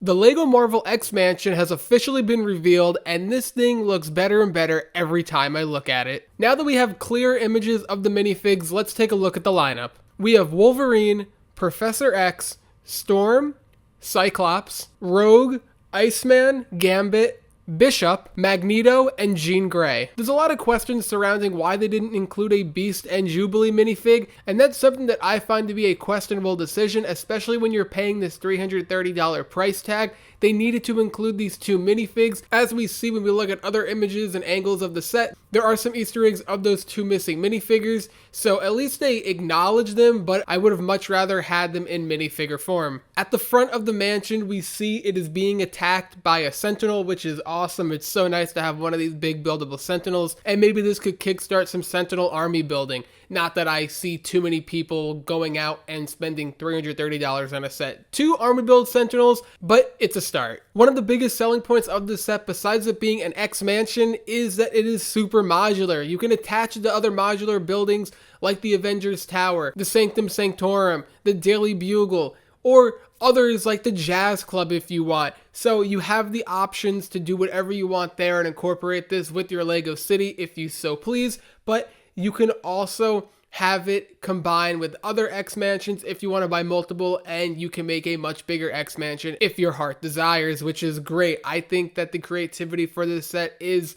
The LEGO Marvel X Mansion has officially been revealed, and this thing looks better and better every time I look at it. Now that we have clear images of the minifigs, let's take a look at the lineup. We have Wolverine, Professor X, Storm, Cyclops, Rogue, Iceman, Gambit, Bishop, Magneto, and Jean Grey. There's a lot of questions surrounding why they didn't include a Beast and Jubilee minifig, and that's something that I find to be a questionable decision, especially when you're paying this $330 price tag. They needed to include these two minifigs. As we see when we look at other images and angles of the set, there are some Easter eggs of those two missing minifigures, so at least they acknowledge them, but I would have much rather had them in minifigure form. At the front of the mansion, we see it is being attacked by a sentinel, which is awesome. It's so nice to have one of these big buildable sentinels, and maybe this could kickstart some sentinel army building. Not that I see too many people going out and spending $330 on a set. 2 army build sentinels, but it's a start. One of the biggest selling points of this set, besides it being an X mansion, is that it is super modular. You can attach it to other modular buildings like the Avengers Tower, the Sanctum Sanctorum, the Daily Bugle, or others like the Jazz Club if you want. So you have the options to do whatever you want there and incorporate this with your Lego City if you so please, but you can also have it combined with other X Mansions if you want to buy multiple, and you can make a much bigger X Mansion if your heart desires, which is great. I think that the creativity for this set is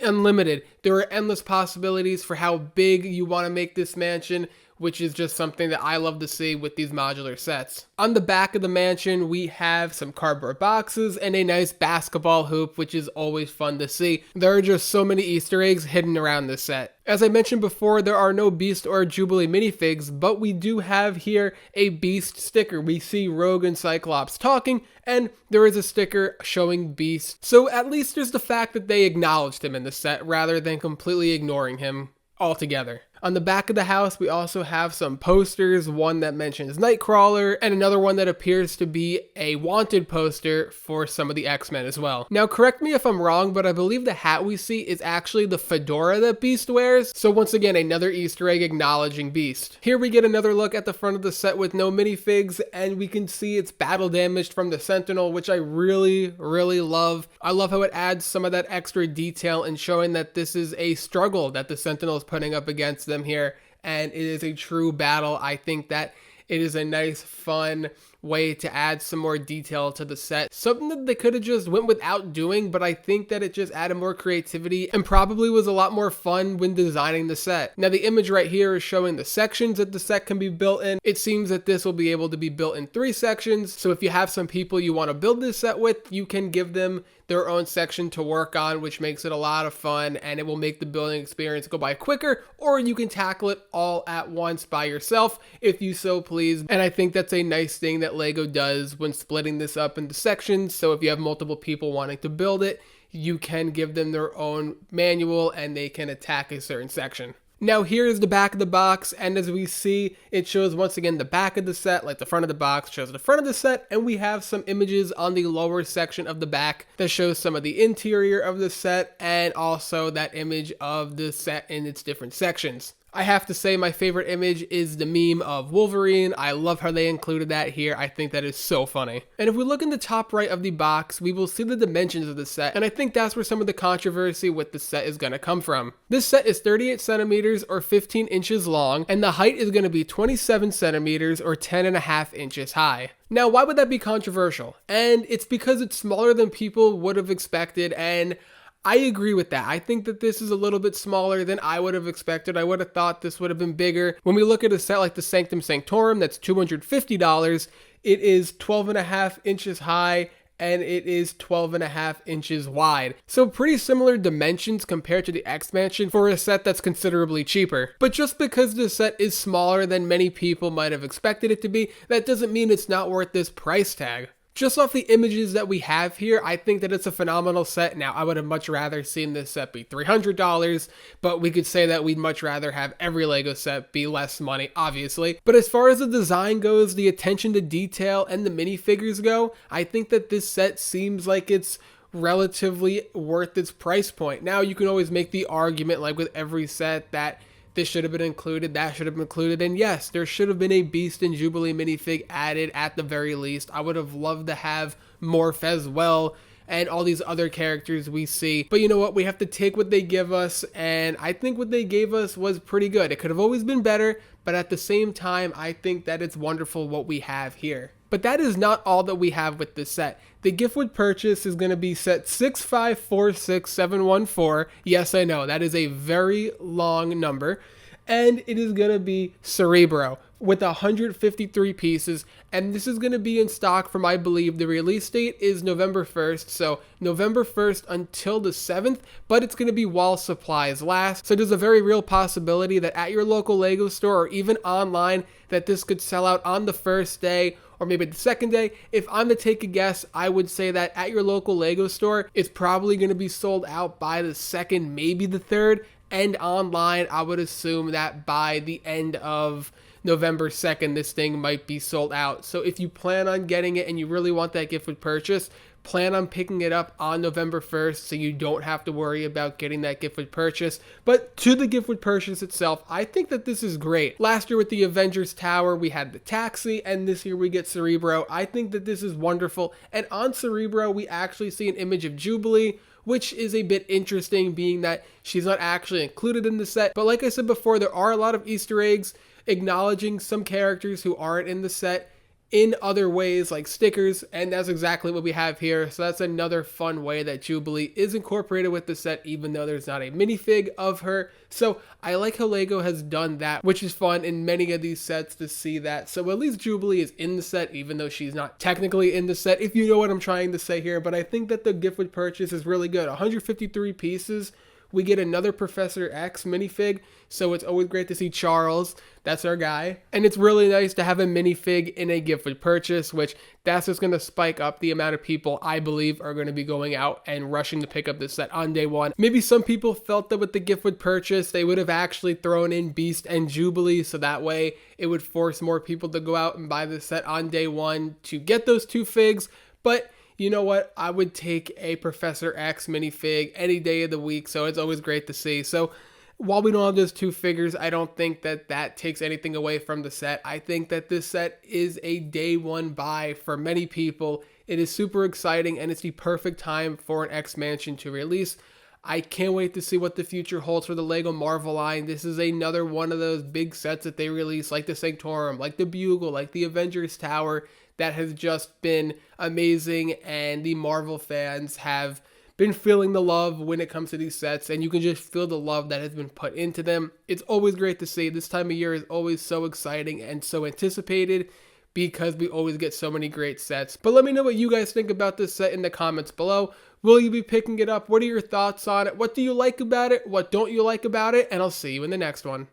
unlimited. There are endless possibilities for how big you want to make this mansion, which is just something that I love to see with these modular sets. On the back of the mansion, we have some cardboard boxes and a nice basketball hoop, which is always fun to see. There are just so many Easter eggs hidden around this set. As I mentioned before, there are no Beast or Jubilee minifigs, but we do have here a Beast sticker. We see Rogue and Cyclops talking, and there is a sticker showing Beast. So at least there's the fact that they acknowledged him in the set rather than completely ignoring him altogether. On the back of the house, we also have some posters, one that mentions Nightcrawler, and another one that appears to be a wanted poster for some of the X-Men as well. Now, correct me if I'm wrong, but I believe the hat we see is actually the fedora that Beast wears. So once again, another Easter egg acknowledging Beast. Here we get another look at the front of the set with no minifigs, and we can see it's battle damaged from the Sentinel, which I really love. I love how it adds some of that extra detail in showing that this is a struggle that the Sentinel is putting up against them here, and it is a true battle. I think that it is a nice, fun way to add some more detail to the set. Something that they could have just went without doing, but I think that it just added more creativity and probably was a lot more fun when designing the set. Now, the image right here is showing the sections that the set can be built in. It seems that this will be able to be built in 3 sections. So if you have some people you want to build this set with, you can give them their own section to work on, which makes it a lot of fun, and it will make the building experience go by quicker, or you can tackle it all at once by yourself if you so please. And I think that's a nice thing that Lego does when splitting this up into sections. So if you have multiple people wanting to build it, you can give them their own manual and they can attack a certain section. Now here is the back of the box, and as we see, it shows once again the back of the set, like the front of the box shows the front of the set, and we have some images on the lower section of the back that shows some of the interior of the set, and also that image of the set in its different sections. I have to say my favorite image is the meme of Wolverine. I love how they included that here. I think that is so funny. And if we look in the top right of the box, we will see the dimensions of the set, and I think that's where some of the controversy with the set is going to come from. This set is 38 centimeters or 15 inches long, and the height is going to be 27 centimeters or 10.5 inches high. Now, why would that be controversial? And it's because it's smaller than people would have expected, and I agree with that. I think that this is a little bit smaller than I would have expected. I would have thought this would have been bigger. When we look at a set like the Sanctum Sanctorum, that's $250, it is 12.5 inches high and it is 12.5 inches wide. So pretty similar dimensions compared to the X Mansion for a set that's considerably cheaper. But just because the set is smaller than many people might have expected it to be, that doesn't mean it's not worth this price tag. Just off the images that we have here, I think that it's a phenomenal set. Now, I would have much rather seen this set be $300, but we could say that we'd much rather have every Lego set be less money, obviously. But as far as the design goes, the attention to detail, and the minifigures go, I think that this set seems like it's relatively worth its price point. Now, you can always make the argument, like with every set, that this should have been included, that should have been included, and yes, there should have been a Beast and Jubilee minifig added at the very least. I would have loved to have Morph as well, and all these other characters we see. But you know what? We have to take what they give us, and I think what they gave us was pretty good. It could have always been better, but at the same time, I think that it's wonderful what we have here. But that is not all that we have with this set. The gift with purchase is going to be set 6546714. Yes, I know, that is a very long number. And it is going to be Cerebro with 153 pieces, and this is going to be in stock from, I believe, the release date is November 1st, so November 1st until the 7th, but it's going to be while supplies last. So there's a very real possibility that at your local Lego store or even online that this could sell out on the first day or maybe the second day. If I'm to take a guess, I would say that at your local Lego store, it's probably going to be sold out by the second, maybe the third, and online, I would assume that by the end of November 2nd, this thing might be sold out. So if you plan on getting it and you really want that gift with purchase, plan on picking it up on November 1st so you don't have to worry about getting that gift with purchase. But to the gift with purchase itself, I think that this is great. Last year with the Avengers Tower, we had the taxi, and this year we get Cerebro. I think that this is wonderful. And on Cerebro, we actually see an image of Jubilee, which is a bit interesting being that she's not actually included in the set. But like I said before, there are a lot of Easter eggs acknowledging some characters who aren't in the set in other ways like stickers, and that's exactly what we have here. So that's another fun way that Jubilee is incorporated with the set, even though there's not a minifig of her. So I like how Lego has done that, which is fun in many of these sets to see that. So at least Jubilee is in the set, even though she's not technically in the set, if you know what I'm trying to say here. But I think that the gift with purchase is really good. 153 pieces. We get another Professor X minifig, so it's always great to see Charles. That's our guy. And it's really nice to have a minifig in a gift with purchase, which that's just going to spike up the amount of people I believe are going to be going out and rushing to pick up this set on day one. Maybe some people felt that with the gift with purchase, they would have actually thrown in Beast and Jubilee, so that way it would force more people to go out and buy the set on day one to get those two figs. But you know what? I would take a Professor X minifig any day of the week, so it's always great to see. So while we don't have those two figures, I don't think that that takes anything away from the set. I think that this set is a day one buy for many people. It is super exciting, and it's the perfect time for an X Mansion to release. I can't wait to see what the future holds for the Lego Marvel line. This is another one of those big sets that they release, like the Sanctorum, like the Bugle, like the Avengers Tower, that has just been amazing, and the Marvel fans have been feeling the love when it comes to these sets, and you can just feel the love that has been put into them. It's always great to see. This time of year is always so exciting and so anticipated because we always get so many great sets. But let me know what you guys think about this set in the comments below. Will you be picking it up? What are your thoughts on it? What do you like about it? What don't you like about it? And I'll see you in the next one.